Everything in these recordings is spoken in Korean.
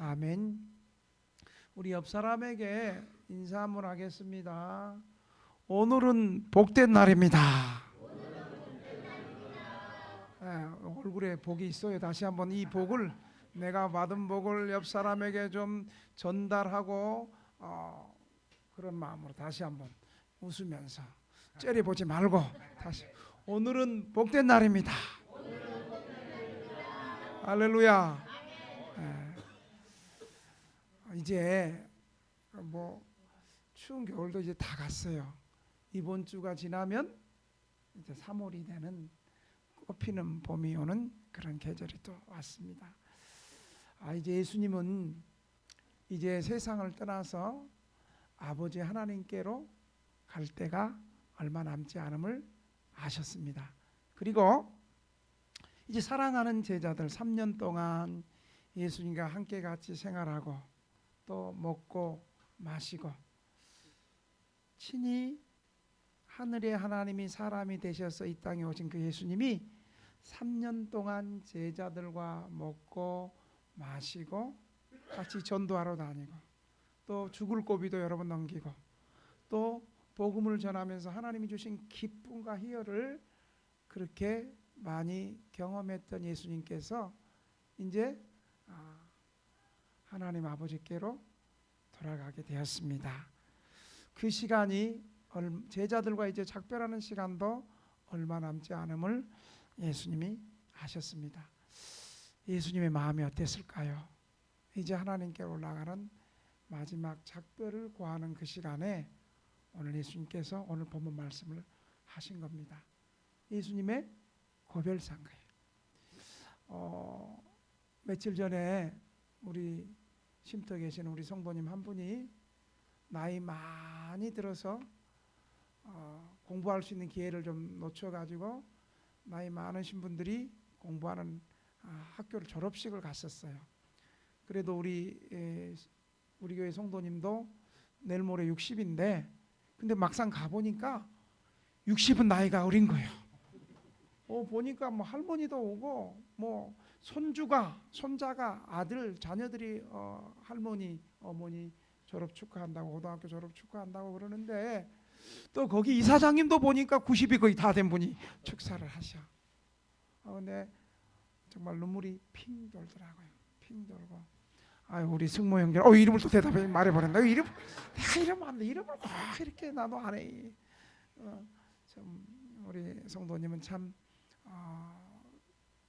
아멘. 우리 옆 사람에게 인사 한번 하겠습니다. 오늘은 복된 날입니다. 얼굴에 복이 있어요. 다시 한번 이 복을, 내가 받은 복을 옆 사람에게 좀 전달하고 그런 마음으로 다시 한번 웃으면서 째려보지 말고 다시, 오늘은 복된 날입니다. 할렐루야. 이제 뭐 추운 겨울도 이제 다 갔어요. 이번 주가 지나면 이제 3월이 되는, 꽃피는 봄이 오는 그런 계절이 또 왔습니다. 이제 예수님은 이제 세상을 떠나서 아버지 하나님께로 갈 때가 얼마 남지 않음을 아셨습니다. 그리고 이제 사랑하는 제자들 3년 동안 예수님과 함께 같이 생활하고 또 먹고 마시고, 친히 하늘의 하나님이 사람이 되셔서 이 땅에 오신 그 예수님이 3년 동안 제자들과 먹고 마시고 같이 전도하러 다니고, 또 죽을 고비도 여러 번 넘기고, 또 복음을 전하면서 하나님이 주신 기쁨과 희열을 그렇게 많이 경험했던 예수님께서 이제 하나님 아버지께로 돌아가게 되었습니다. 그 시간이 제자들과 이제 작별하는 시간도 얼마 남지 않음을 예수님이 아셨습니다. 예수님의 마음이 어땠을까요? 이제 하나님께로 올라가는 마지막 작별을 고하는 그 시간에 오늘 예수님께서 오늘 본문 말씀을 하신 겁니다. 예수님의 고별상가예요. 며칠 전에 우리 쉼터 계신 우리 성도님 한 분이 나이 많이 들어서 공부할 수 있는 기회를 좀 놓쳐가지고 나이 많으신 분들이 공부하는 학교를 졸업식을 갔었어요. 그래도 우리 교회 성도님도 내일 모레 60인데, 근데 막상 가보니까 60은 나이가 어린 거예요. 보니까 뭐 할머니도 오고, 뭐 손자가 아들 자녀들이 할머니 어머니 졸업 축하한다고, 고등학교 졸업 축하한다고 그러는데, 또 거기 이사장님도 보니까 90이 거의 다 된 분이 축사를 하셔. 근데 정말 눈물이 핑 돌더라고요. 핑 돌고, 우리 승모 형제, 이름을 또 대답해 말해버렸네. 내가 이름 안 돼. 이름을 꼭 이렇게 나도 안 해. 참 우리 성도님은 참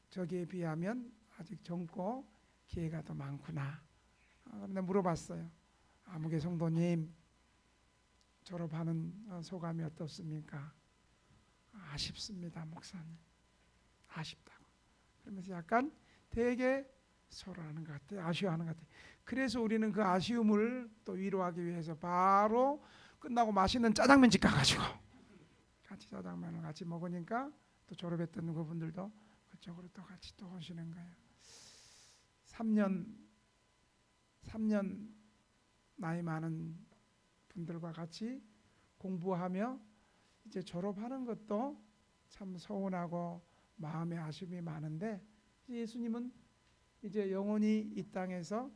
저기에 비하면 아직 젊고 기회가 더 많구나. 그런데 물어봤어요. 아무개 성도님, 졸업하는 소감이 어떻습니까? 아쉽습니다, 목사님. 아쉽다고. 그러면서 약간 되게 서러하는 것 같아요. 아쉬워하는 것 같아요. 그래서 우리는 그 아쉬움을 또 위로하기 위해서 바로 끝나고 맛있는 짜장면집 가가지고 같이 짜장면을 같이 먹으니까 또 졸업했던 그분들도 그쪽으로 또 같이 또 오시는 거예요. 3년 나이 많은 분들과 같이 공부하며 이제 졸업하는 것도 참 서운하고 마음에 아쉬움이 많은데, 예수님은 이제 영원히 이 땅에서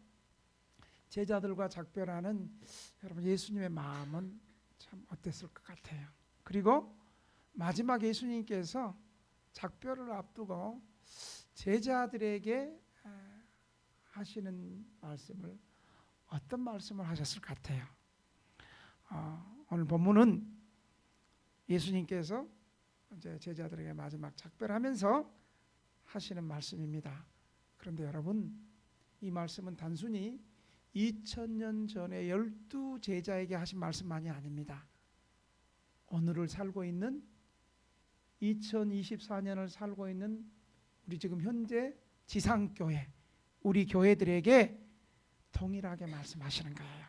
제자들과 작별하는, 여러분 예수님의 마음은 참 어땠을 것 같아요. 그리고 마지막 예수님께서 작별을 앞두고 제자들에게 하시는 말씀을, 어떤 말씀을 하셨을 것 같아요? 오늘 본문은 예수님께서 이제 제자들에게 마지막 작별하면서 하시는 말씀입니다. 그런데 여러분, 이 말씀은 단순히 2000년 전에 12 제자에게 하신 말씀만이 아닙니다. 오늘을 살고 있는, 2024년을 살고 있는 우리 지금 현재 지상교회, 우리 교회들에게 동일하게 말씀하시는 거예요.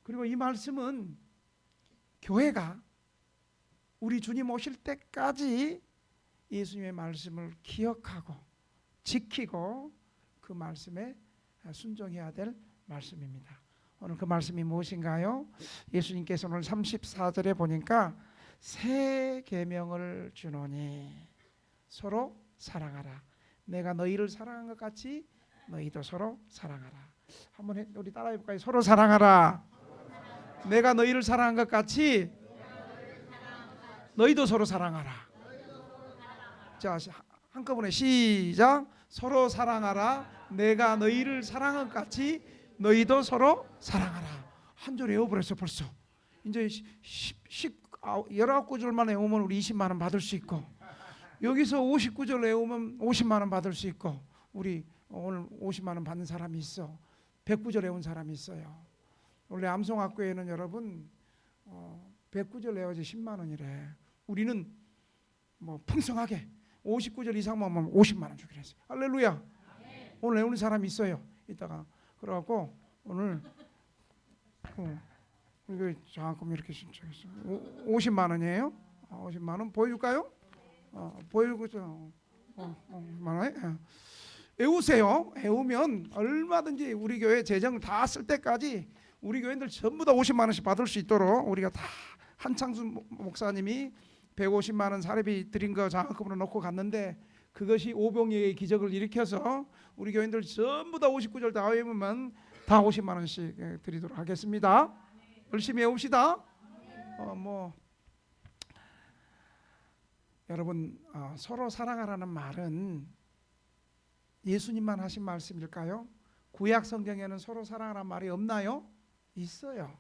그리고 이 말씀은 교회가 우리 주님 오실 때까지 예수님의 말씀을 기억하고 지키고 그 말씀에 순종해야 될 말씀입니다. 오늘 그 말씀이 무엇인가요? 예수님께서 오늘 34절에 보니까 새 계명을 주노니 서로 사랑하라. 내가 너희를 사랑한 것 같이 너희도 서로 사랑하라. 한번 우리 따라해 볼까요? 서로 사랑하라. 내가 너희를 사랑한 것 같이 너희도 서로 사랑하라. 자, 한꺼번에 시작. 서로 사랑하라. 내가 너희를 사랑한 것 같이 너희도 서로 사랑하라. 한 줄 외워버렸어 벌써. 이제 19구절만 외우면 우리 20만 원 받을 수 있고, 여기서 59절 외우면 50만 원 받을 수 있고, 우리 오늘 50만 원 받는 사람이 있어. 109절 외운 사람이 있어요. 원래 암송학교에는 여러분 109절 외워지 10만 원이래. 우리는 뭐 풍성하게 59절 이상만 하면 50만 원 주기로 했어요. 할렐루야. 오늘 외우는 사람이 있어요. 이따가 그래갖고 오늘 이거 잠깐 이렇게 신청했어. 50만 원이에요. 50만 원 보여줄까요? 보여주죠. 50만 원. 외우세요. 외우면 얼마든지 우리 교회 재정을 다 쓸 때까지 우리 교회들 전부 다 50만 원씩 받을 수 있도록 우리가 다 한창수 목사님이 150만 원 사례비 드린 거 장학금으로 놓고 갔는데, 그것이 오병이의 기적을 일으켜서 우리 교인들 전부 다 59절 다 외우면 다 50만 원씩 드리도록 하겠습니다. 열심히 외웁시다. 여러분, 서로 사랑하라는 말은 예수님만 하신 말씀일까요? 구약 성경에는 서로 사랑하라는 말이 없나요? 있어요.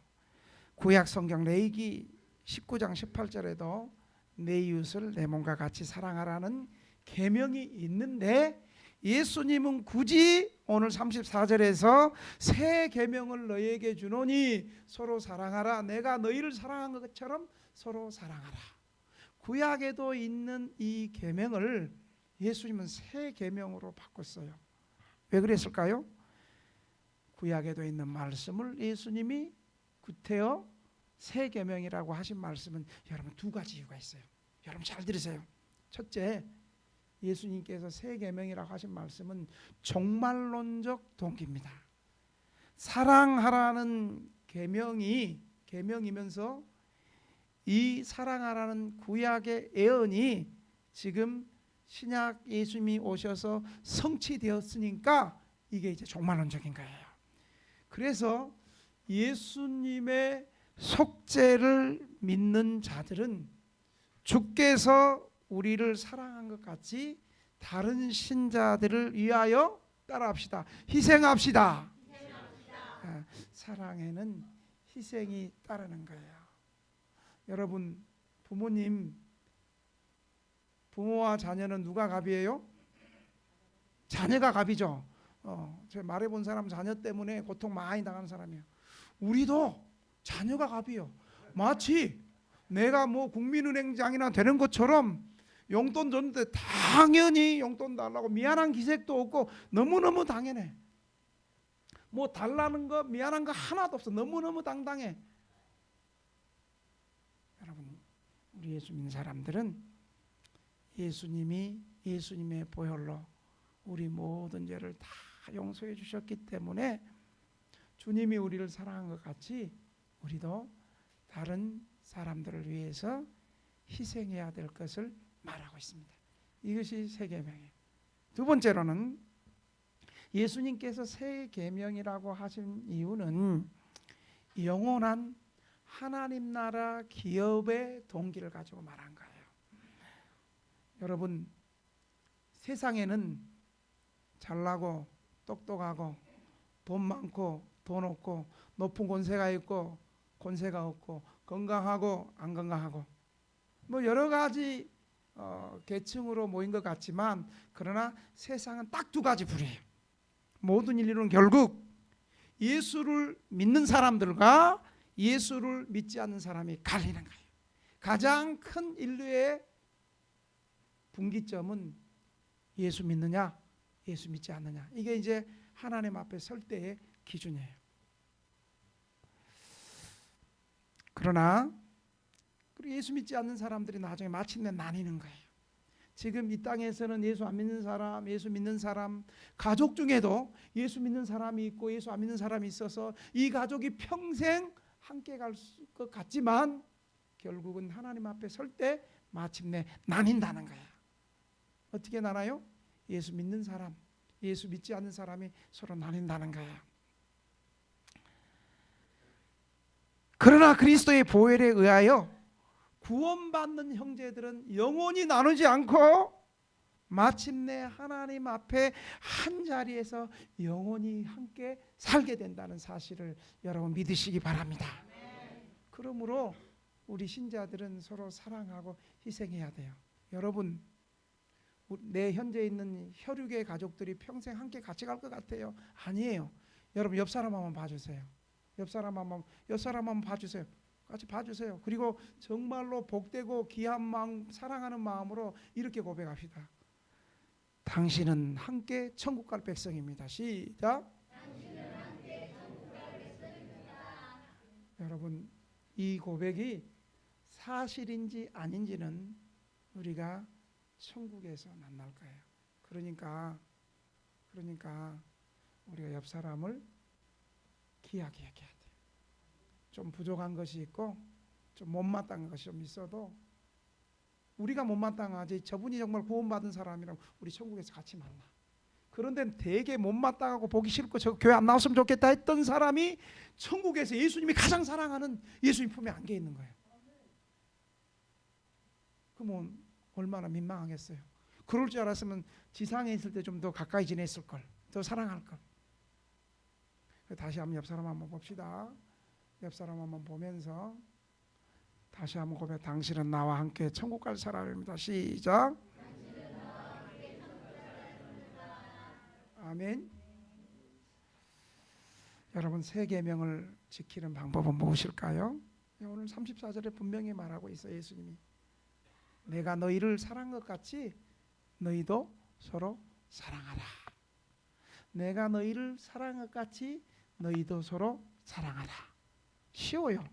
구약 성경 레위기 19장 18절에도 내 이웃을 내 몸과 같이 사랑하라는 계명이 있는데, 예수님은 굳이 오늘 34절에서 새 계명을 너희에게 주노니 서로 사랑하라. 내가 너희를 사랑한 것처럼 서로 사랑하라. 구약에도 있는 이 계명을 예수님은 새 계명으로 바꿨어요. 왜 그랬을까요? 구약에도 있는 말씀을 예수님이 구태여 새 계명이라고 하신 말씀은 여러분 두 가지 이유가 있어요. 여러분 잘 들으세요. 첫째, 예수님께서 새 계명이라고 하신 말씀은 종말론적 동기입니다. 사랑하라는 계명이면서 이 사랑하라는 구약의 예언이 지금 신약 예수님이 오셔서 성취되었으니까 이게 이제 종말론적인 거예요. 그래서 예수님의 속죄를 믿는 자들은 주께서 우리를 사랑한 것 같이 다른 신자들을 위하여 따라합시다. 희생합시다. 사랑에는 희생이 따르는 거예요. 여러분, 부모와 자녀는 누가 갑이에요? 자녀가 갑이죠. 제가 말해본 사람 자녀 때문에 고통 많이 당하는 사람이에요. 우리도 자녀가 갑이요. 마치 내가 뭐 국민은행장이나 되는 것처럼 용돈 줬는데 당연히 용돈 달라고 미안한 기색도 없고 너무너무 당연해. 뭐 달라는 거 미안한 거 하나도 없어. 너무너무 당당해. 여러분, 우리 예수 믿는 사람들은 예수님의 보혈로 우리 모든 죄를 다 용서해 주셨기 때문에 주님이 우리를 사랑한 것 같이 우리도 다른 사람들을 위해서 희생해야 될 것을 말하고 있습니다. 이것이 새 계명이에요. 두 번째로는 예수님께서 새 계명이라고 하신 이유는 영원한 하나님 나라 기업의 동기를 가지고 말한 거예요. 여러분, 세상에는 잘나고 똑똑하고 돈 많고 돈 없고 높은 권세가 있고 권세가 없고 건강하고 안 건강하고 뭐 여러 가지 계층으로 모인 것 같지만, 그러나 세상은 딱 두 가지 부류예요. 모든 인류는 결국 예수를 믿는 사람들과 예수를 믿지 않는 사람이 갈리는 거예요. 가장 큰 인류의 분기점은 예수 믿느냐 예수 믿지 않느냐. 이게 이제 하나님 앞에 설 때의 기준이에요. 그러나 예수 믿지 않는 사람들이 나중에 마침내 나뉘는 거예요. 지금 이 땅에서는 예수 안 믿는 사람, 예수 믿는 사람, 가족 중에도 예수 믿는 사람이 있고 예수 안 믿는 사람이 있어서 이 가족이 평생 함께 갈 것 같지만 결국은 하나님 앞에 설 때 마침내 나뉜다는 거예요. 어떻게 나눠요? 예수 믿는 사람, 예수 믿지 않는 사람이 서로 나뉜다는 거예요. 그러나 그리스도의 보혈에 의하여 구원받는 형제들은 영원히 나누지 않고 마침내 하나님 앞에 한 자리에서 영원히 함께 살게 된다는 사실을 여러분 믿으시기 바랍니다. 그러므로 우리 신자들은 서로 사랑하고 희생해야 돼요. 여러분, 내 현재 있는 혈육의 가족들이 평생 함께 같이 갈 것 같아요? 아니에요. 여러분 옆 사람 한번 봐주세요. 옆 사람 한번 봐주세요. 같이 봐주세요. 그리고 정말로 복되고 귀한 마음, 사랑하는 마음으로 이렇게 고백합시다. 당신은 함께 천국 갈 백성입니다. 시작. 당신은 함께 천국 갈 백성입니다. 여러분, 이 고백이 사실인지 아닌지는 우리가 천국에서 만날 거예요. 그러니까 우리가 옆 사람을 귀하게 얘기해야 돼요. 좀 부족한 것이 있고 좀 못마땅한 것이 좀 있어도 우리가 못마땅하지 저분이 정말 구원받은 사람이라면 우리 천국에서 같이 만나. 그런데 되게 못마땅하고 보기 싫고 저 교회 안 나왔으면 좋겠다 했던 사람이 천국에서 예수님이 가장 사랑하는 예수님 품에 안겨 있는 거예요. 그러면 얼마나 민망하겠어요. 그럴 줄 알았으면 지상에 있을 때 좀 더 가까이 지냈을 걸, 더 사랑할 걸. 다시 한번 옆 사람 한번 봅시다. 옆 사람 한번 보면서 다시 한번 고백. 당신은 나와 함께 천국 갈 사람입니다. 시작. 아멘. 여러분, 세 계명을 지키는 방법은 무엇일까요? 오늘 34절에 분명히 말하고 있어요. 예수님이 내가 너희를 사랑한 것 같이 너희도 서로 사랑하라. 내가 너희를 사랑한 것 같이 너희도 서로 사랑하라. 쉬워요.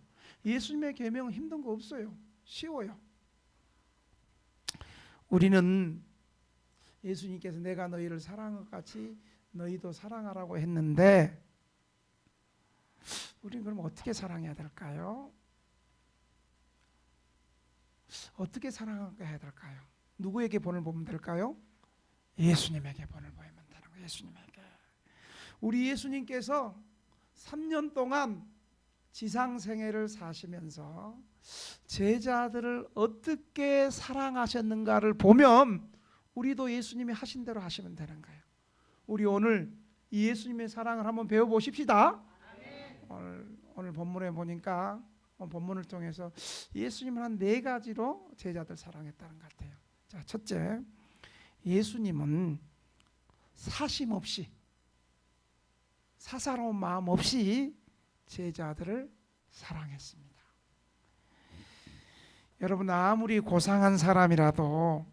예수님의 계명은 힘든 거 없어요. 쉬워요. 우리는 예수님께서 내가 너희를 사랑한 것 같이 너희도 사랑하라고 했는데 우리는 그럼 어떻게 사랑해야 될까요? 어떻게 사랑해야 될까요? 누구에게 본을 보면 될까요? 예수님에게 본을 보이면 되는 거예요. 예수님에게. 우리 예수님께서 3년 동안 지상 생애를 사시면서 제자들을 어떻게 사랑하셨는가를 보면 우리도 예수님이 하신 대로 하시면 되는 거예요. 우리 오늘 이 예수님의 사랑을 한번 배워보십시다. 오늘 본문에 보니까 본문을 통해서 예수님은 한 4가지로 제자들 사랑했다는 것 같아요. 자, 첫째, 예수님은 사심 없이 사사로운 마음 없이 제자들을 사랑했습니다. 여러분, 아무리 고상한 사람이라도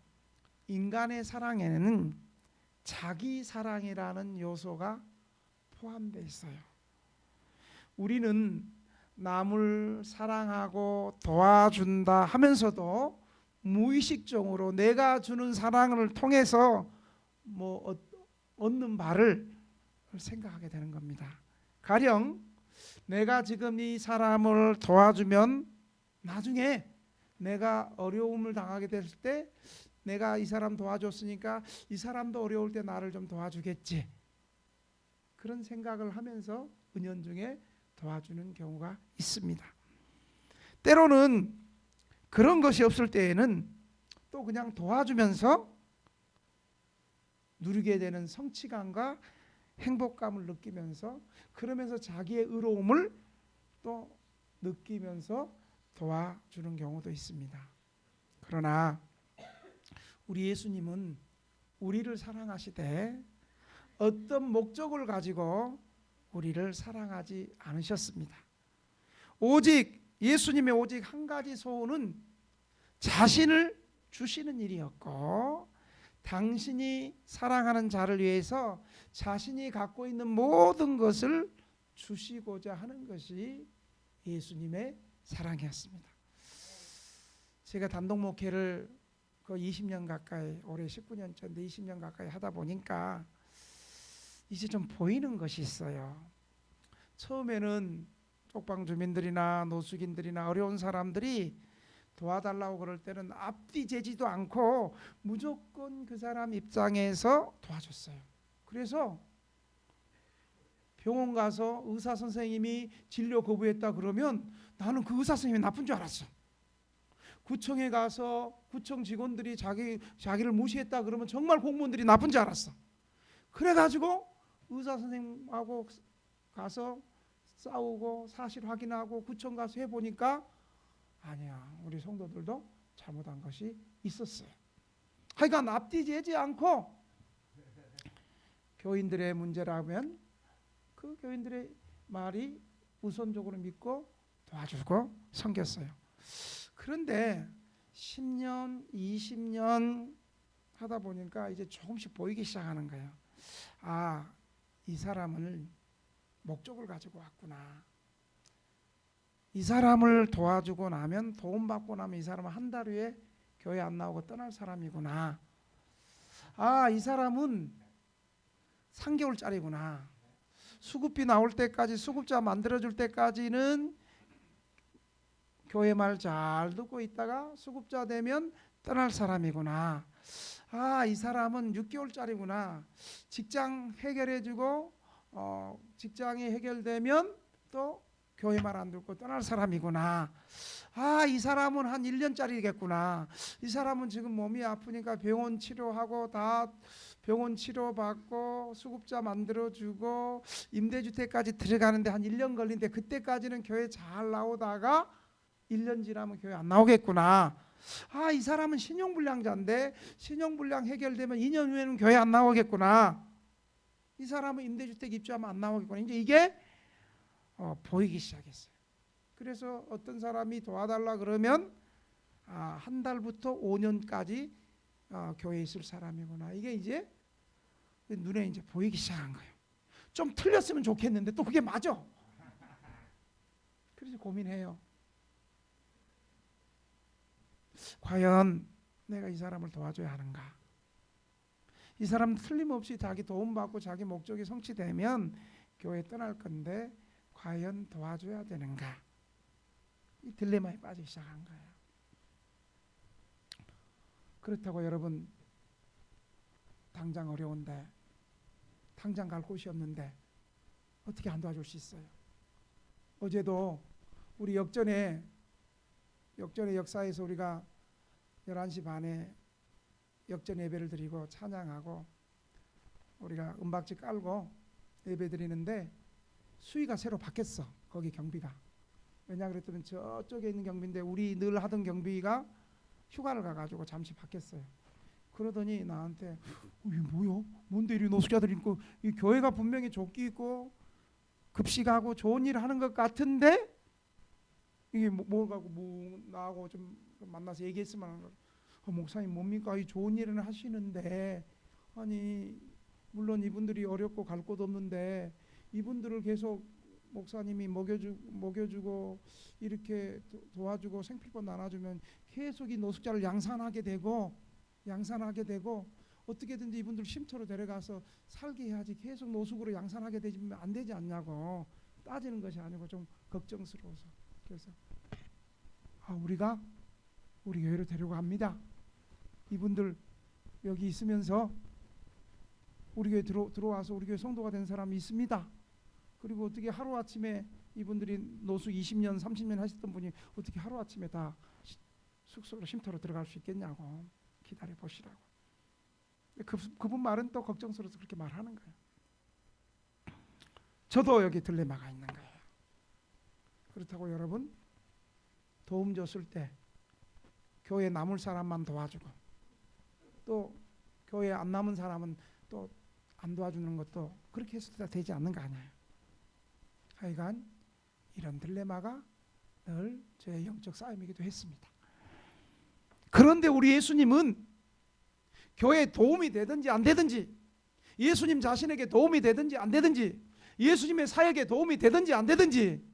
인간의 사랑에는 자기 사랑이라는 요소가 포함되어 있어요. 우리는 남을 사랑하고 도와준다 하면서도 무의식적으로 내가 주는 사랑을 통해서 얻는 바를 생각하게 되는 겁니다. 가령 내가 지금 이 사람을 도와주면 나중에 내가 어려움을 당하게 됐을 때 내가 이 사람 도와줬으니까 이 사람도 어려울 때 나를 좀 도와주겠지. 그런 생각을 하면서 은연중에 도와주는 경우가 있습니다. 때로는 그런 것이 없을 때에는 또 그냥 도와주면서 누리게 되는 성취감과 행복감을 느끼면서 그러면서 자기의 의로움을 또 느끼면서 도와주는 경우도 있습니다. 그러나 우리 예수님은 우리를 사랑하시되 어떤 목적을 가지고 우리를 사랑하지 않으셨습니다. 예수님의 오직 한 가지 소원은 자신을 주시는 일이었고 당신이 사랑하는 자를 위해서 자신이 갖고 있는 모든 것을 주시고자 하는 것이 예수님의 사랑이었습니다. 제가 단독 목회를 20년 가까이, 올해 19년 전인데 20년 가까이 하다 보니까 이제 좀 보이는 것이 있어요. 처음에는 쪽방 주민들이나 노숙인들이나 어려운 사람들이 도와달라고 그럴 때는 앞뒤 재지도 않고 무조건 그 사람 입장에서 도와줬어요. 그래서 병원 가서 의사 선생님이 진료 거부했다 그러면 나는 그 의사 선생님이 나쁜 줄 알았어. 구청에 가서 구청 직원들이 자기를 무시했다 그러면 정말 공무원들이 나쁜 줄 알았어. 그래가지고 의사 선생님하고 가서 싸우고 사실 확인하고 구청 가서 해보니까 아니야, 우리 성도들도 잘못한 것이 있었어요. 하여간 앞뒤 재지 않고 교인들의 문제라면 그 교인들의 말이 우선적으로 믿고 도와주고 섬겼어요. 그런데 10년, 20년 하다 보니까 이제 조금씩 보이기 시작하는 거예요. 아, 이 사람을 목적을 가지고 왔구나. 이 사람을 도와주고 나면, 도움받고 나면 이 사람은 한 달 후에 교회 안 나오고 떠날 사람이구나. 아, 이 사람은 3개월짜리구나. 수급비 나올 때까지, 수급자 만들어줄 때까지는 교회 말 잘 듣고 있다가 수급자 되면 떠날 사람이구나. 아, 이 사람은 6개월짜리구나. 직장 해결해주고 직장이 해결되면 또 교회 말 안 듣고 떠날 사람이구나. 아, 이 사람은 한 1년짜리겠구나. 이 사람은 지금 몸이 아프니까 병원 치료하고 다 병원 치료받고 수급자 만들어주고 임대주택까지 들어가는데 한 1년 걸리는데 그때까지는 교회 잘 나오다가 1년 지나면 교회 안 나오겠구나. 아, 이 사람은 신용불량자인데 신용불량 해결되면 2년 후에는 교회 안 나오겠구나. 이 사람은 임대주택 입주하면 안 나오겠구나. 이제 이게 보이기 시작했어요. 그래서 어떤 사람이 도와달라 그러면 한 달부터 5년까지 교회에 있을 사람이구나. 이게 이제 눈에 이제 보이기 시작한 거예요. 좀 틀렸으면 좋겠는데 또 그게 맞아. 그래서 고민해요. 과연 내가 이 사람을 도와줘야 하는가? 이 사람 틀림없이 자기 도움받고 자기 목적이 성취되면 교회 떠날 건데 과연 도와줘야 되는가? 이 딜레마에 빠지기 시작한 거예요. 그렇다고 여러분 당장 어려운데 당장 갈 곳이 없는데 어떻게 안 도와줄 수 있어요? 어제도 우리 역전의 역사에서 우리가 11시 반에 역전 예배를 드리고 찬양하고 우리가 음박지 깔고 예배 드리는데 수위가 새로 바뀌었어. 거기 경비가. 왜냐 그랬더니 저쪽에 있는 경비인데 우리 늘 하던 경비가 휴가를 가가지고 잠시 바뀌었어요. 그러더니 나한테 이게 뭐야? 뭔데 이리 노숙자들 있고 이 교회가 분명히 조끼 입고 급식하고 좋은 일 하는 것 같은데 이게 뭘 갖고 나하고 좀 만나서 얘기했으면 목사님 뭡니까? 이 좋은 일은 하시는데 아니 물론 이분들이 어렵고 갈 곳 없는데 이분들을 계속 목사님이 먹여주고 이렇게 도와주고 생필품 나눠주면 계속 이 노숙자를 양산하게 되고 어떻게든지 이분들 쉼터로 데려가서 살게 해야지 계속 노숙으로 양산하게 되면 안 되지 않냐고 따지는 것이 아니고 좀 걱정스러워서 그래서 우리가 우리 교회로 데려갑니다. 이분들 여기 있으면서 우리 교회 들어와서 우리 교회 성도가 된 사람이 있습니다. 그리고 어떻게 하루아침에 이분들이 노숙 20년 30년 하셨던 분이 어떻게 하루아침에 다 숙소로 쉼터로 들어갈 수 있겠냐고 기다려 보시라고. 그분 말은 또 걱정스러워서 그렇게 말하는 거예요. 저도 여기 딜레마가 있는 거예요. 그렇다고 여러분 도움 줬을 때 교회 남을 사람만 도와주고 또 교회 안 남은 사람은 또 안 도와주는 것도 그렇게 해서 다 되지 않는 거 아니에요. 하여간 이런 딜레마가 늘 저의 영적 싸움이기도 했습니다. 그런데 우리 예수님은 교회에 도움이 되든지 안 되든지 예수님 자신에게 도움이 되든지 안 되든지 예수님의 사역에 도움이 되든지 안 되든지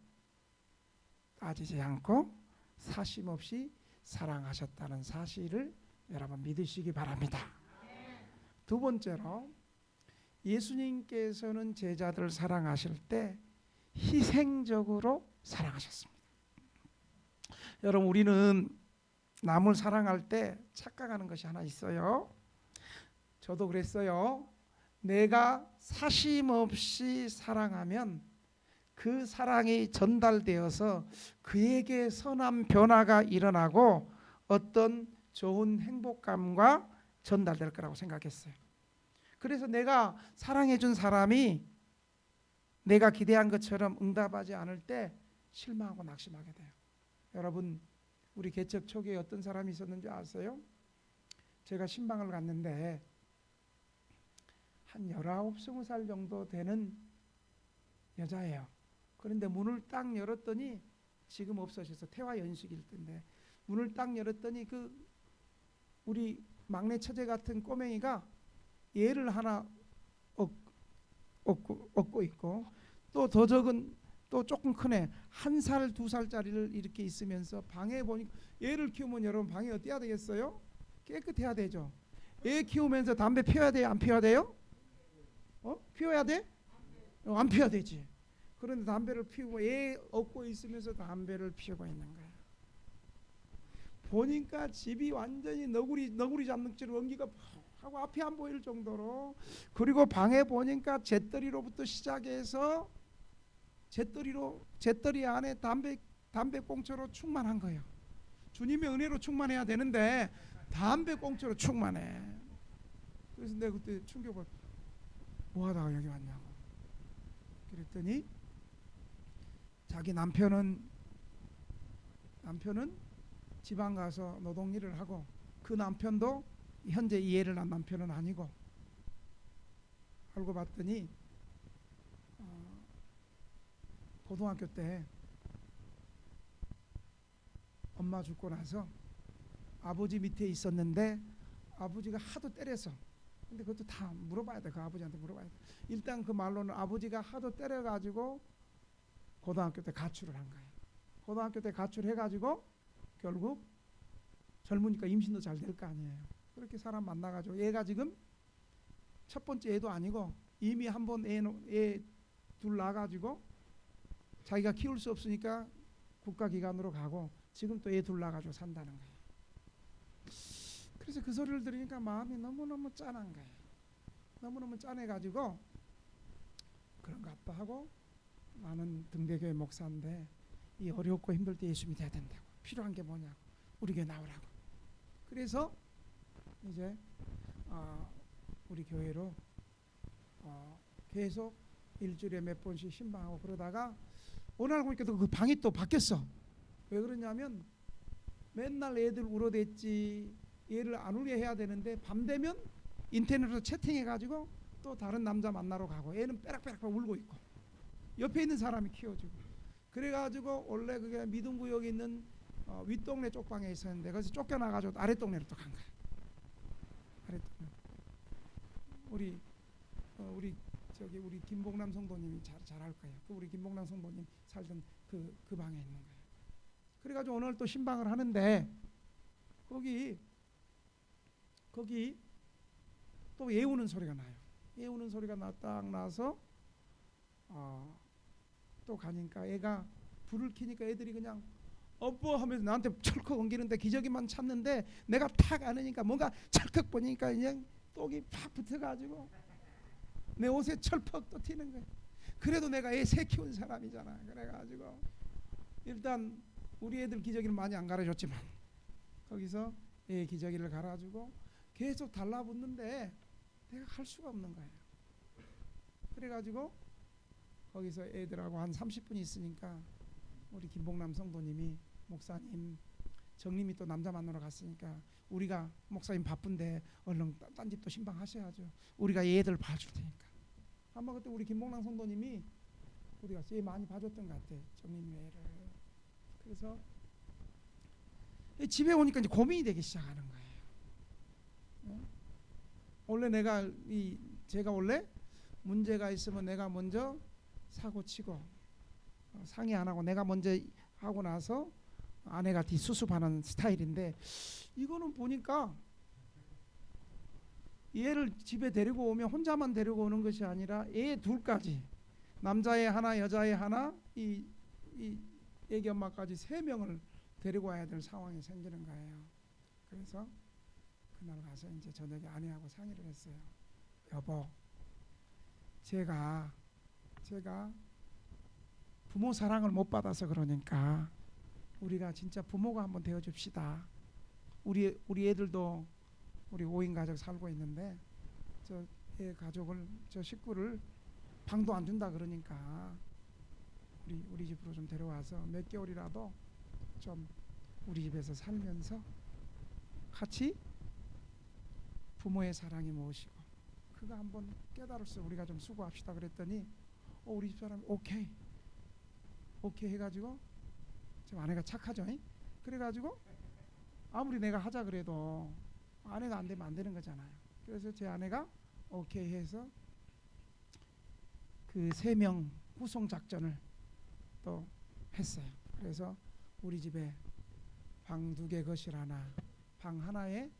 따지지 않고 사심없이 사랑하셨다는 사실을 여러분 믿으시기 바랍니다. 두 번째로 예수님께서는 제자들을 사랑하실 때 희생적으로 사랑하셨습니다. 여러분 우리는 남을 사랑할 때 착각하는 것이 하나 있어요. 저도 그랬어요. 내가 사심 없이 사랑하면 그 사랑이 전달되어서 그에게 선한 변화가 일어나고 어떤 좋은 행복감과 전달될 거라고 생각했어요. 그래서 내가 사랑해 준 사람이 내가 기대한 것처럼 응답하지 않을 때 실망하고 낙심하게 돼요. 여러분, 우리 개척 초기에 어떤 사람이 있었는지 아세요? 제가 신방을 갔는데 한 19, 20살 정도 되는 여자예요. 그런데 문을 딱 열었더니, 지금 없어져서 태화연식일 텐데, 문을 딱 열었더니 그 우리 막내 처제 같은 꼬맹이가 얘를 하나 업고 있고, 또 더 적은, 또 조금 크네, 1살, 2살짜리를 이렇게 있으면서 방에 보니까, 얘를 키우면 여러분 방이 어때야 되겠어요? 깨끗해야 되죠. 애 키우면서 담배 피워야 돼요? 안 피워야 돼요? 피워야 돼? 안 피워야 되지. 그런데 담배를 피우고 애 업고 있으면서 담배를 피우고 있는 거야. 보니까 집이 완전히 너구리 잡는 줄 원기가 하고 앞이 안 보일 정도로, 그리고 방에 보니까 잿더리로부터 시작해서 잿더리 안에 담배꽁초로 충만한 거예요. 주님의 은혜로 충만해야 되는데 담배꽁초로 충만해. 그래서 내가 그때 충격을, 뭐하다가 여기 왔냐고. 그랬더니 자기 남편은 지방 가서 노동 일을 하고, 그 남편도 현재 이해를 난 남편은 아니고, 알고 봤더니 고등학교 때 엄마 죽고 나서 아버지 밑에 있었는데 아버지가 하도 때려서, 근데 그것도 다 물어봐야 돼. 그 아버지한테 물어봐야 돼. 일단 그 말로는 아버지가 하도 때려가지고 고등학교 때 가출을 한 거예요. 고등학교 때 가출해가지고 결국 젊으니까 임신도 잘 될 거 아니에요. 그렇게 사람 만나가지고, 얘가 지금 첫 번째 애도 아니고 이미 한 번 애 둘 낳아가지고 자기가 키울 수 없으니까 국가기관으로 가고, 지금 또 애 둘 낳아가지고 산다는 거예요. 그래서 그 소리를 들으니까 마음이 너무너무 짠한 거예요. 너무너무 짠해가지고, 그런가 아빠 하고, 나는 등대교회 목사인데 이 어렵고 힘들 때 예수 믿어야 된다고, 필요한 게 뭐냐고, 우리 교회 나오라고. 그래서 이제 우리 교회로 계속 일주일에 몇 번씩 신방하고 그러다가 어느 날 보니까 그 방이 또 바뀌었어. 왜 그러냐면 맨날 애들 울어댔지, 얘를 안 울게 해야 되는데 밤 되면 인터넷으로 채팅해가지고 또 다른 남자 만나러 가고, 애는 빼락빼락 울고 있고, 옆에 있는 사람이 키워주고. 그래가지고 원래 그게 미등구역에 있는 윗동네 쪽방에 있었는데 거기서 쫓겨나가지고 아랫동네로 또 간 거야. 아랫동네. 우리 김봉남 성도님이 잘 알 거예요. 그 우리 김봉남 성도님 살던 그 방에 있는 거예요. 그래가지고 오늘 또 신방을 하는데 거기 또 예우는 소리가 나요. 예우는 소리가 딱 나서 또 가니까 애가 불을 켜니까 애들이 그냥 어버 하면서 나한테 철컥 엉기는데, 기저귀만 찼는데 내가 탁 안으니까 뭔가 철컥 보니까 그냥 똥이 팍 붙어가지고 내 옷에 철퍽 또 튀는 거예요. 그래도 내가 애 새 키운 사람이잖아. 그래가지고 일단 우리 애들 기저귀를 많이 안 갈아줬지만 거기서 애 기저귀를 갈아주고 계속 달라붙는데 내가 할 수가 없는 거예요. 그래가지고 거기서 애들하고 한 30분 있으니까 우리 김봉남 성도님이, 목사님, 정님이 또 남자 만나러 갔으니까 우리가 목사님 바쁜데 얼른 딴 집도 신방하셔야죠. 우리가 얘들 봐줄 테니까. 아마 그때 우리 김봉남 성도님이 어디 갔어? 얘 많이 봐줬던 것 같아, 정님 애를. 그래서 집에 오니까 이제 고민이 되기 시작하는 거예요. 원래 제가 원래 문제가 있으면 내가 먼저 사고 치고 상의 안 하고 내가 먼저 하고 나서 아내가 뒷수습하는 스타일인데, 이거는 보니까 얘를 집에 데리고 오면 혼자만 데리고 오는 것이 아니라 애 둘까지, 남자애 하나 여자애 하나, 이 애기 엄마까지 3명을 데리고 와야 될 상황이 생기는 거예요. 그래서 그날 가서 이제 저녁에 아내하고 상의를 했어요. 여보, 제가 부모 사랑을 못 받아서 그러니까 우리가 진짜 부모가 한번 되어 줍시다. 우리 애들도 우리 5인 가족 살고 있는데 저 애 가족을 저 식구를 방도 안 준다 그러니까 우리 집으로 좀 데려와서 몇 개월이라도 좀 우리 집에서 살면서 같이 부모의 사랑이 무엇이고 그거 한번 깨달을수 우리가 좀 수고합시다 그랬더니 우리 집사람이 오케이 해가지고 지금 아내가 착하죠. 그래가지고 아무리 내가 하자 그래도 아내가 안 되면 안 되는 거잖아요. 그래서 제 아내가 오케이 해서 그 3명 후송 작전을 또 했어요. 그래서 우리 집에 방 2개 거실 하나, 방 하나에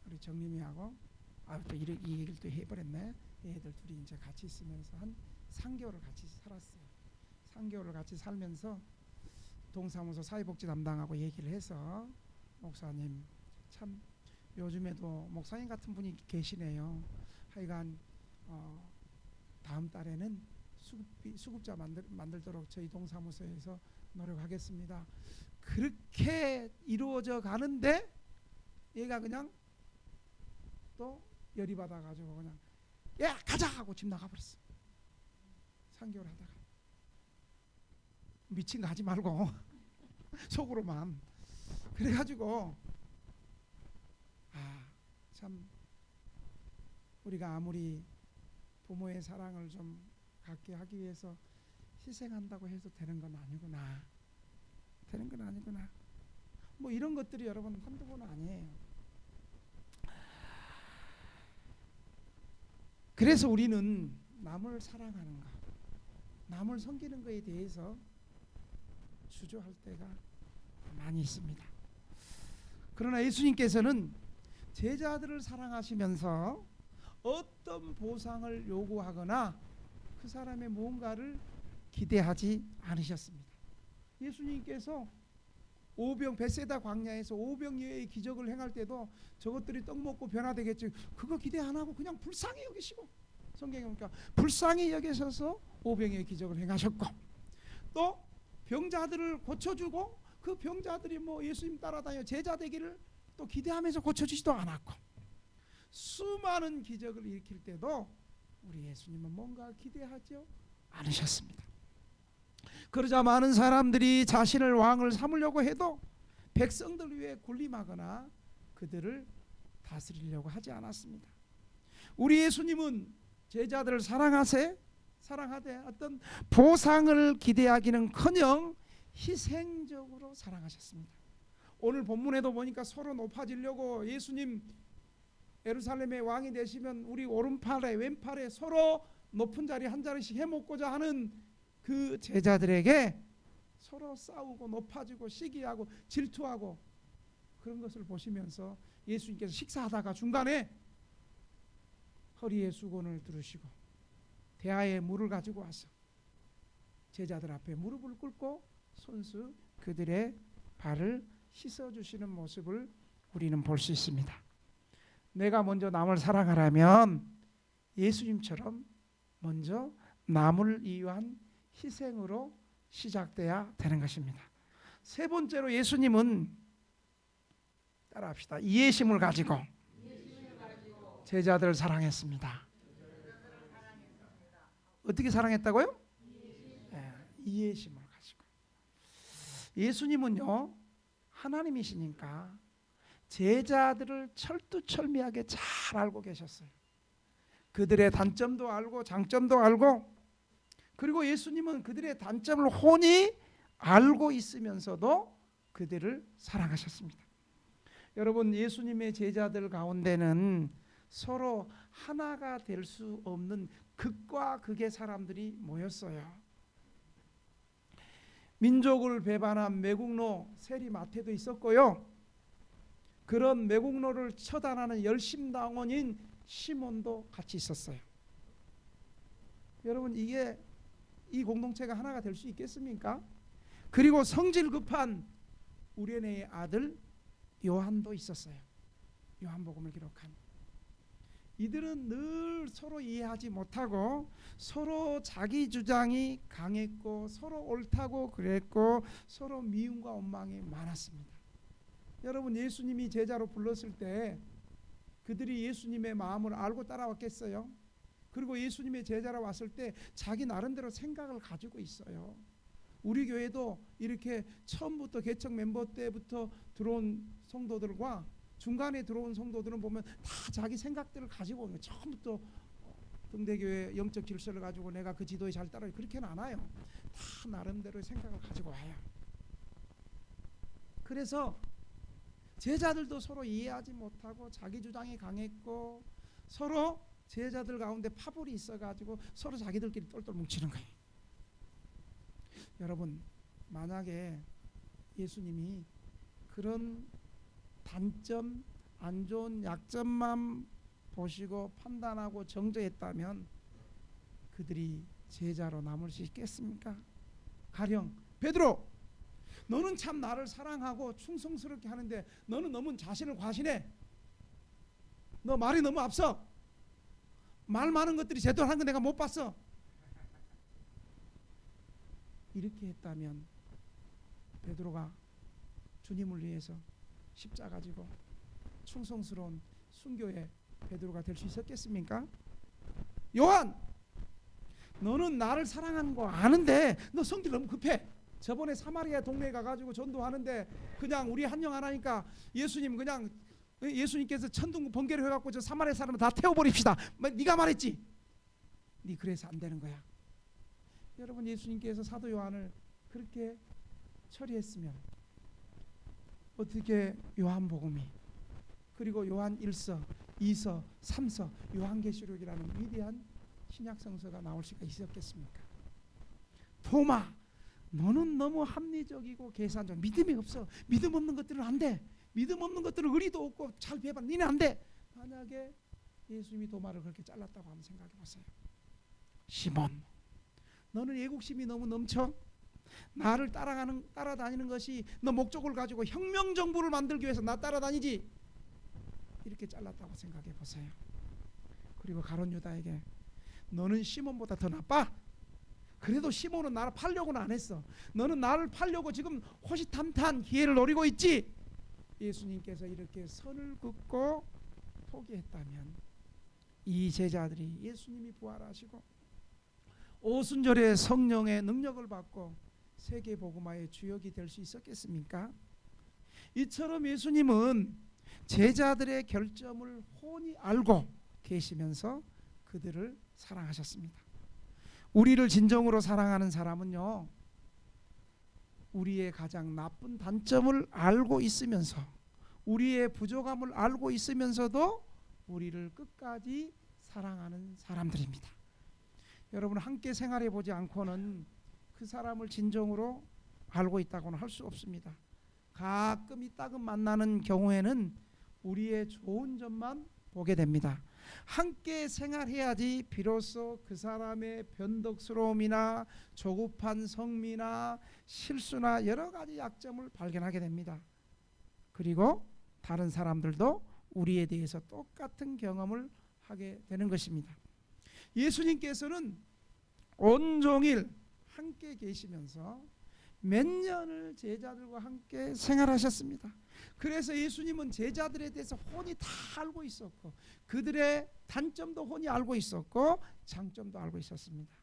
우리 정림이하고 또 이 얘기를 또 해버렸네. 애들 둘이 이제 같이 있으면서 한 3개월을 같이 살았어요. 3개월을 같이 살면서 동사무소 사회복지 담당하고 얘기를 해서 목사님 참 요즘에도 목사님 같은 분이 계시네요. 하여간 다음 달에는 수급자 만들도록 저희 동사무소에서 노력하겠습니다. 그렇게 이루어져 가는데 얘가 그냥 또 열이 받아가지고 그냥 야 가자 하고 집 나가버렸어. 3개월 하다가 미친 거 하지 말고 속으로만 그래가지고 참 우리가 아무리 부모의 사랑을 좀 갖게 하기 위해서 희생한다고 해서 되는 건 아니구나. 뭐 이런 것들이 여러분 한두 번은 아니에요. 그래서 우리는 남을 사랑하는 것, 남을 섬기는 것에 대해서 주저할 때가 많이 있습니다. 그러나 예수님께서는 제자들을 사랑하시면서 어떤 보상을 요구하거나 그 사람의 무언가를 기대하지 않으셨습니다. 예수님께서 베세다 광야에서 오병이어의 기적을 행할 때도 저것들이 떡 먹고 변화되겠지 그거 기대 안 하고 그냥 불쌍히 여기시고 성경에 보니까 불쌍히 여기셔서 오병이어의 기적을 행하셨고 또 병자들을 고쳐주고 그 병자들이 뭐 예수님 따라다녀 제자 되기를 또 기대하면서 고쳐주지도 않았고 수많은 기적을 일으킬 때도 우리 예수님은 뭔가 기대하지 않으셨습니다. 그러자 많은 사람들이 자신을 왕을 삼으려고 해도 백성들 위에 군림하거나 그들을 다스리려고 하지 않았습니다. 우리 예수님은 제자들을 사랑하되 어떤 보상을 기대하기는커녕 희생적으로 사랑하셨습니다. 오늘 본문에도 보니까 서로 높아지려고 예수님 예루살렘의 왕이 되시면 우리 오른팔에 왼팔에 서로 높은 자리 한 자리씩 해먹고자 하는 그 제자들에게 서로 싸우고 높아지고 시기하고 질투하고 그런 것을 보시면서 예수님께서 식사하다가 중간에 허리에 수건을 두르시고 대야에 물을 가지고 와서 제자들 앞에 무릎을 꿇고 손수 그들의 발을 씻어주시는 모습을 우리는 볼 수 있습니다. 내가 먼저 남을 사랑하려면 예수님처럼 먼저 남을 위한 희생으로 시작돼야 되는 것입니다. 세 번째로 예수님은 따라합시다. 이해심을 가지고 제자들을 사랑했습니다. 어떻게 사랑했다고요? 이해심을 가지고. 예수님은요 하나님이시니까 제자들을 철두철미하게 잘 알고 계셨어요. 그들의 단점도 알고 장점도 알고 그리고 예수님은 그들의 단점을 훤히 알고 있으면서도 그들을 사랑하셨습니다. 여러분 예수님의 제자들 가운데는 서로 하나가 될 수 없는 극과 극의 사람들이 모였어요. 민족을 배반한 매국노 세리마태도 있었고요. 그런 매국노를 처단하는 열심당원인 시몬도 같이 있었어요. 여러분 이 공동체가 하나가 될 수 있겠습니까? 그리고 성질 급한 우레네의 아들 요한도 있었어요. 요한복음을 기록한 이들은 늘 서로 이해하지 못하고 서로 자기 주장이 강했고 서로 옳다고 그랬고 서로 미움과 원망이 많았습니다. 여러분, 예수님이 제자로 불렀을 때 그들이 예수님의 마음을 알고 따라왔겠어요? 그리고 예수님의 제자로 왔을 때 자기 나름대로 생각을 가지고 있어요. 우리 교회도 이렇게 처음부터 개척 멤버 때부터 들어온 성도들과 중간에 들어온 성도들은 보면 다 자기 생각들을 가지고 오는 거예요. 처음부터 등대교회 영적 질서를 가지고 내가 그 지도에 잘 따라요, 그렇게는 안 와요. 다 나름대로의 생각을 가지고 와요. 그래서 제자들도 서로 이해하지 못하고 자기 주장이 강했고 서로 제자들 가운데 파벌이 있어가지고 서로 자기들끼리 똘똘 뭉치는 거예요. 여러분, 만약에 예수님이 그런 단점, 안 좋은 약점만 보시고 판단하고 정죄했다면 그들이 제자로 남을 수 있겠습니까? 가령 베드로, 너는 참 나를 사랑하고 충성스럽게 하는데 너는 너무 자신을 과신해. 너 말이 너무 앞서. 말 많은 것들이 제대로 하는 거 내가 못 봤어. 이렇게 했다면 베드로가 주님을 위해서 십자가 지고 충성스러운 순교의 베드로가 될 수 있었겠습니까? 요한, 너는 나를 사랑하는 거 아는데 너 성질 너무 급해. 저번에 사마리아 동네에 가가지고 전도하는데 그냥 우리 한영 안 하니까 예수님께서 천둥 번개를 해갖고 저 사마리아 사람을 다 태워버립시다. 네가 말했지. 네 그래서 안 되는 거야. 여러분, 예수님께서 사도 요한을 그렇게 처리했으면 어떻게 요한복음이 그리고 요한 1서, 2서, 3서, 요한계시록이라는 위대한 신약성서가 나올 수가 있었겠습니까? 도마, 너는 너무 합리적이고 계산적, 믿음이 없어. 믿음 없는 것들은 안 돼. 믿음 없는 것들은 의리도 없고 잘 배반, 니네 안 돼. 만약에 예수님이 도마를 그렇게 잘랐다고 한번 생각해 보세요. 시몬, 너는 애국심이 너무 넘쳐. 나를 따라다니는 것이 너 목적을 가지고 혁명 정부를 만들기 위해서 나 따라다니지. 이렇게 잘랐다고 생각해 보세요. 그리고 가룟 유다에게, 너는 시몬보다 더 나빠. 그래도 시몬은 나를 팔려고는 안 했어. 너는 나를 팔려고 지금 호시탐탐 기회를 노리고 있지. 예수님께서 이렇게 선을 긋고 포기했다면 이 제자들이 예수님이 부활하시고 오순절에 성령의 능력을 받고 세계 복음화의 주역이 될 수 있었겠습니까? 이처럼 예수님은 제자들의 결점을 훤히 알고 계시면서 그들을 사랑하셨습니다. 우리를 진정으로 사랑하는 사람은요, 우리의 가장 나쁜 단점을 알고 있으면서 우리의 부족함을 알고 있으면서도 우리를 끝까지 사랑하는 사람들입니다. 여러분, 함께 생활해 보지 않고는 그 사람을 진정으로 알고 있다고는 할 수 없습니다. 가끔 이따금 만나는 경우에는 우리의 좋은 점만 보게 됩니다. 함께 생활해야지 비로소 그 사람의 변덕스러움이나 조급한 성미나 실수나 여러 가지 약점을 발견하게 됩니다. 그리고 다른 사람들도 우리에 대해서 똑같은 경험을 하게 되는 것입니다. 예수님께서는 온종일 함께 계시면서 몇 년을 제자들과 함께 생활하셨습니다. 그래서 예수님은 제자들에 대해서 훤히 다 알고 있었고 그들의 단점도 훤히 알고 있었고 장점도 알고 있었습니다.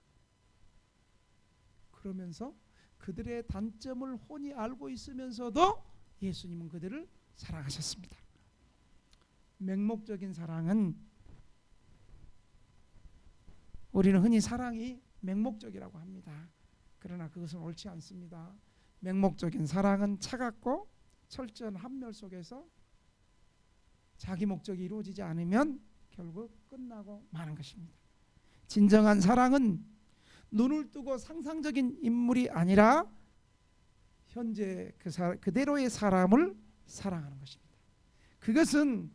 그러면서 그들의 단점을 훤히 알고 있으면서도 예수님은 그들을 사랑하셨습니다. 맹목적인 사랑은, 우리는 흔히 사랑이 맹목적이라고 합니다. 그러나 그것은 옳지 않습니다. 맹목적인 사랑은 차갑고 철저한 함멸 속에서 자기 목적이 이루어지지 않으면 결국 끝나고 마는 것입니다. 진정한 사랑은 눈을 뜨고 상상적인 인물이 아니라 현재 그대로의 사람을 사랑하는 것입니다. 그것은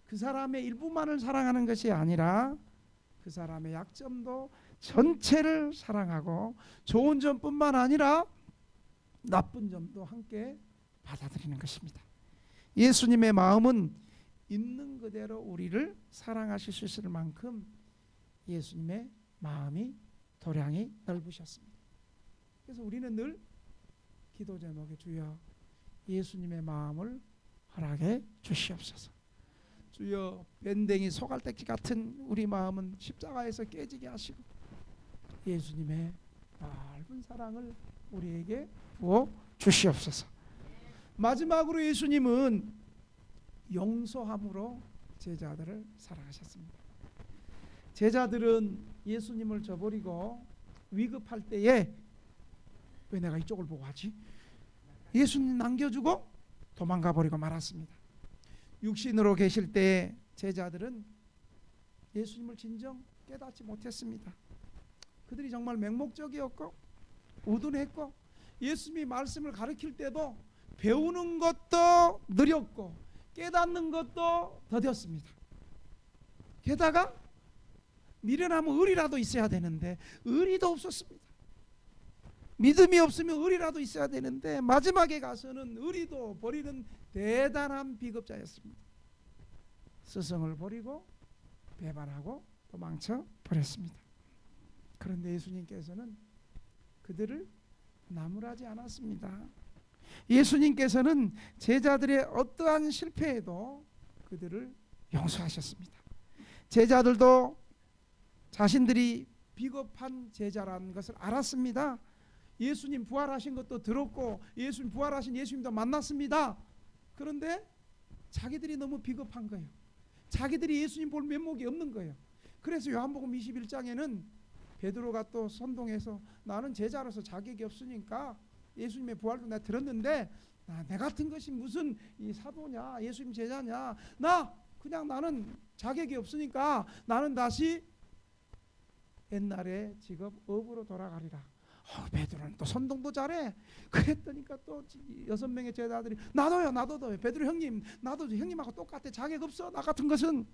그 사람의 일부만을 사랑하는 것이 아니라 그 사람의 약점도 전체를 사랑하고 좋은 점뿐만 아니라 나쁜 점도 함께 받아들이는 것입니다. 예수님의 마음은 있는 그대로 우리를 사랑하실 수 있을 만큼 예수님의 마음이 도량이 넓으셨습니다. 그래서 우리는 늘 기도 제목에 주여 예수님의 마음을 허락해 주시옵소서. 주여 밴댕이 소갈대기 같은 우리 마음은 십자가에서 깨지게 하시고 예수님의 넓은 사랑을 우리에게 부어 주시옵소서. 마지막으로 예수님은 용서함으로 제자들을 사랑하셨습니다. 제자들은 예수님을 저버리고 위급할 때에 왜 내가 이쪽을 보고 하지? 예수님 남겨주고 도망가 버리고 말았습니다. 육신으로 계실 때 제자들은 예수님을 진정 깨닫지 못했습니다. 그들이 정말 맹목적이었고 우둔했고 예수님이 말씀을 가르칠 때도 배우는 것도 느렸고 깨닫는 것도 더뎠습니다. 게다가 미련하면 의리라도 있어야 되는데 의리도 없었습니다. 믿음이 없으면 의리라도 있어야 되는데 마지막에 가서는 의리도 버리는 대단한 비겁자였습니다. 스승을 버리고 배반하고 도망쳐 버렸습니다. 그런데 예수님께서는 그들을 나무라지 않았습니다. 예수님께서는 제자들의 어떠한 실패에도 그들을 용서하셨습니다. 제자들도 자신들이 비겁한 제자라는 것을 알았습니다. 예수님 부활하신 것도 들었고 예수님 부활하신 예수님도 만났습니다. 그런데 자기들이 너무 비겁한 거예요. 자기들이 예수님 볼 면목이 없는 거예요. 그래서 요한복음 21장에는 베드로가 또 선동해서 나는 제자로서 자격이 없으니까 예수님의 부활도 내가 들었는데 내 같은 것이 무슨 이 사도냐 예수님 제자냐 나는 자격이 없으니까 나는 다시 옛날의 직업 업으로 돌아가리라. 베드로는 또 선동도 잘해. 그랬더니까 또 6명의 제자들이 나도요. 베드로 형님 나도 형님하고 똑같아. 자격 없어 나 같은 것은.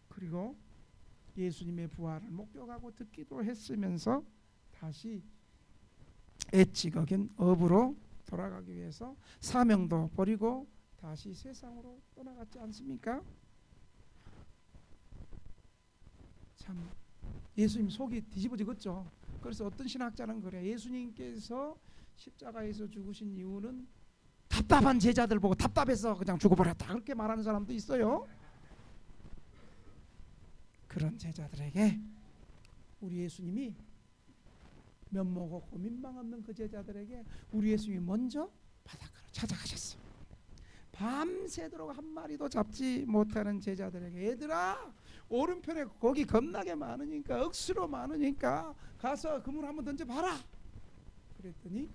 그리고 예수님의 부활을 목격하고 듣기도 했으면서 다시 애찍어긴 업으로 돌아가기 위해서 사명도 버리고 다시 세상으로 떠나갔지 않습니까? 참 예수님 속이 뒤집어지겠죠. 그래서 어떤 신학자는 그래. 예수님께서 십자가에서 죽으신 이유는 답답한 제자들 보고 답답해서 그냥 죽어버렸다. 그렇게 말하는 사람도 있어요. 그런 제자들에게 우리 예수님이 면목 없고 민망 없는 그 제자들에게 우리 예수님이 먼저 바닷가로 찾아가셨어요. 밤새도록 한 마리도 잡지 못하는 제자들에게 얘들아 오른편에 고기 겁나게 많으니까 억수로 많으니까 가서 그물 한번 던져봐라. 그랬더니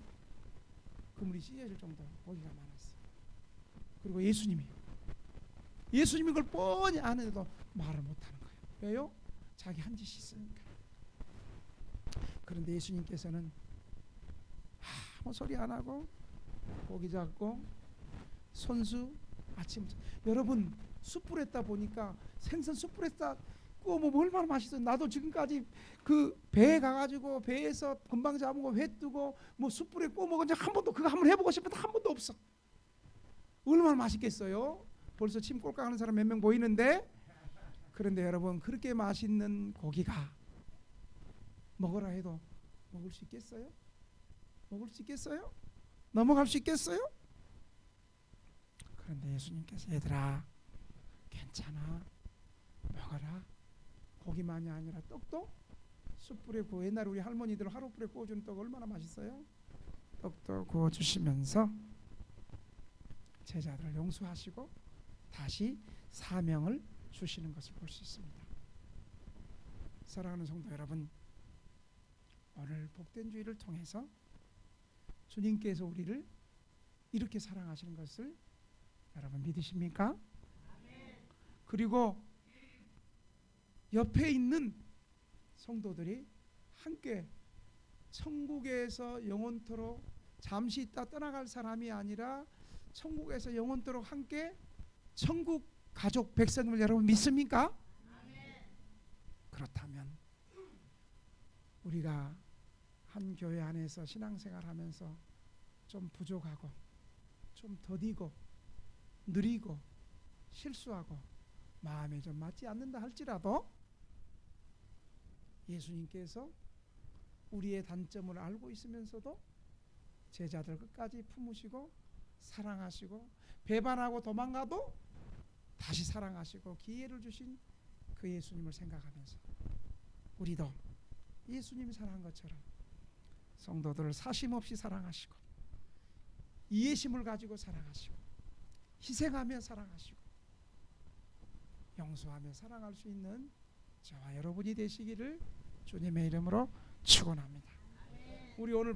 그물이 찢어질 정도로 고기가 많았어요. 그리고 예수님이 그걸 뻔히 아는데도 말을 못하는 거예요. 왜요? 자기 한 짓이 있으니까. 그런데 예수님께서는 아무 소리 안 하고 고기 잡고 손수 아침 여러분 숯불에다 보니까 생선 숯불에다 구워 먹으면 얼마나 맛있어요. 나도 지금까지 그 배에 가가지고 배에서 금방 잡은 거 회 뜨고 뭐 숯불에 구워 먹은 적 한 번도 그거 한번 해보고 싶은데 한 번도 없어. 얼마나 맛있겠어요. 벌써 침 꼴깍하는 사람 몇 명 보이는데 그런데 여러분 그렇게 맛있는 고기가 먹으라 해도 먹을 수 있겠어요? 먹을 수 있겠어요? 넘어갈 수 있겠어요? 그런데 예수님께서 얘들아 괜찮아 먹어라. 고기만이 아니라 떡도 숯불에 구워 옛날에 우리 할머니들 하룻불에 구워주는 떡 얼마나 맛있어요? 떡도 구워주시면서 제자들을 용서하시고 다시 사명을 주시는 것을 볼 수 있습니다. 사랑하는 성도 여러분, 오늘 복된 주일을 통해서 주님께서 우리를 이렇게 사랑하시는 것을 여러분 믿으십니까? 그리고 옆에 있는 성도들이 함께 천국에서 영원토록 잠시 있다 떠나갈 사람이 아니라 천국에서 영원토록 함께 천국 가족 백성을 여러분 믿습니까? 그렇다면 우리가 한 교회 안에서 신앙생활하면서 좀 부족하고 좀 더디고 느리고 실수하고 마음에 좀 맞지 않는다 할지라도 예수님께서 우리의 단점을 알고 있으면서도 제자들 끝까지 품으시고 사랑하시고 배반하고 도망가도 다시 사랑하시고 기회를 주신 그 예수님을 생각하면서 우리도 예수님이 사랑한 것처럼 성도들을 사심없이 사랑하시고 이해심을 가지고 사랑하시고 희생하며 사랑하시고 용서하며 사랑할 수 있는 저와 여러분이 되시기를 주님의 이름으로 축원합니다. 우리 오늘